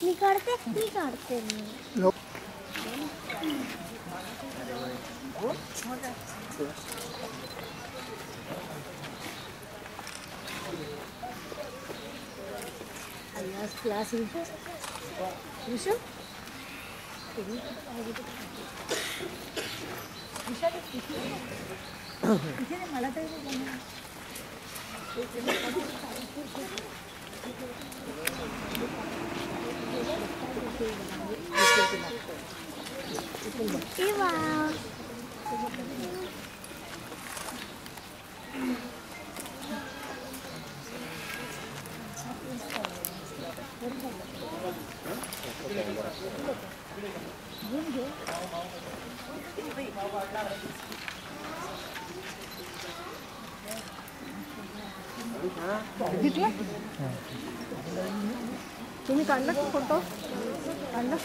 मी काढते low class मला तरी तुम्ही काढला का फोटो? काढला?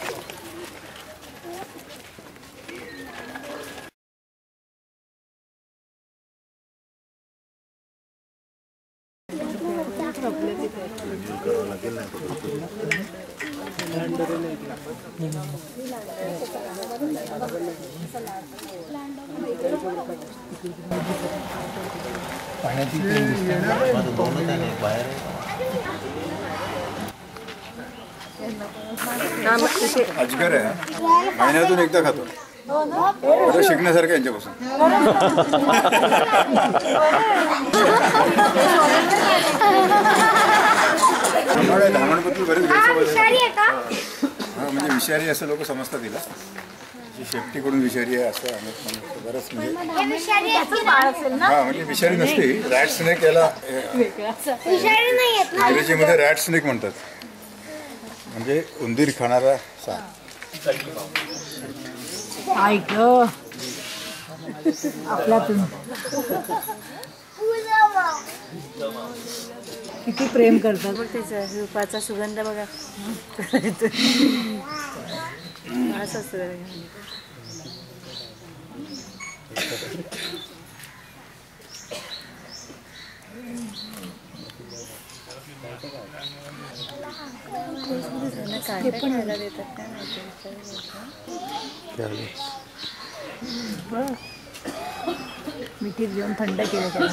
पाण्याची अजगर आहे, महिन्यातून एकदा खातो. आता शिकण्यासारखं यांच्यापासून. धामणबद्दल बरेच गैरसमज आहेत. हा, म्हणजे विषारी असं लोक समजतात तिला. शेपटीकडून विषारी आहे असं बरंच म्हणजे हा म्हणजे विषारी नसते. रॅट स्नेक याला इंग्रजीमध्ये रॅट स्नेक म्हणतात, म्हणजे उंदीर खाणारा साप. आपल्यातून किती प्रेम करतात बघ. त्याचा रूपाचा सुगंध बघा. असंच मिठीत घेऊन थंड केलं त्याला.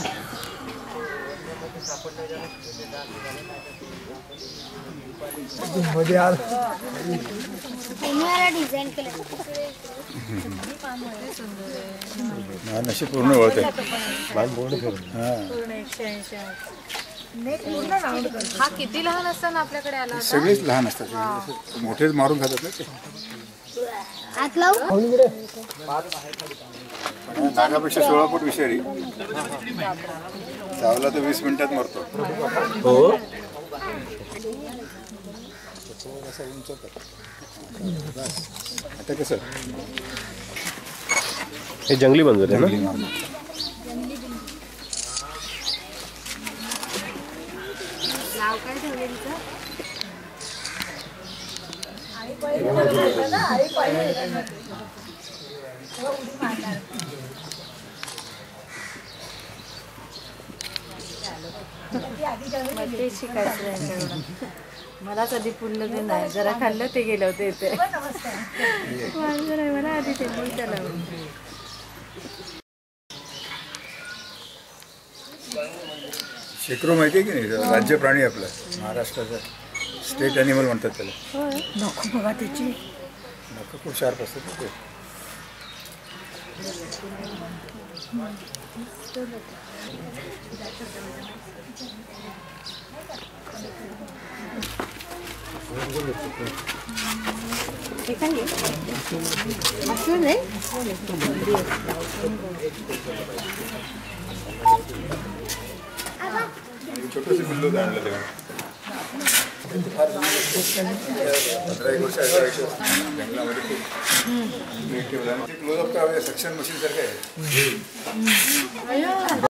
डिझाईन केलं. नशीब पूर्ण वळते. हा किती लहान असताना आपल्याकडे आला? सगळेच लहान असतात, मोठेच मारून खातात ना ते. आत लावू? नागापेक्षा 16 फूट विषारी, चावला तर 20 मिनिटात मरतो. हो. आता कसं हे जंगली बंदर आहे ना? नाव काय ठेवलेलं? ते शिकायचं. मला कधी पुरलं ते नाही. जरा खाल्लं ते गेलं होते इथे. मला आधी ते बोल त्याला. शेकरू माहिती आहे की नाही? राज्य प्राणी आपला महाराष्ट्राचा स्टेट ॲनिमल म्हणतात त्याला. नको बघा त्याची. नखं खूप शार्प असतात ते. छोटंसं पिल्लू आणलं तेव्हा 15 वर्ष 18 वर्ष जंगलामध्ये खूप क्लोजअप सक्शन मशीन सारखं आहे.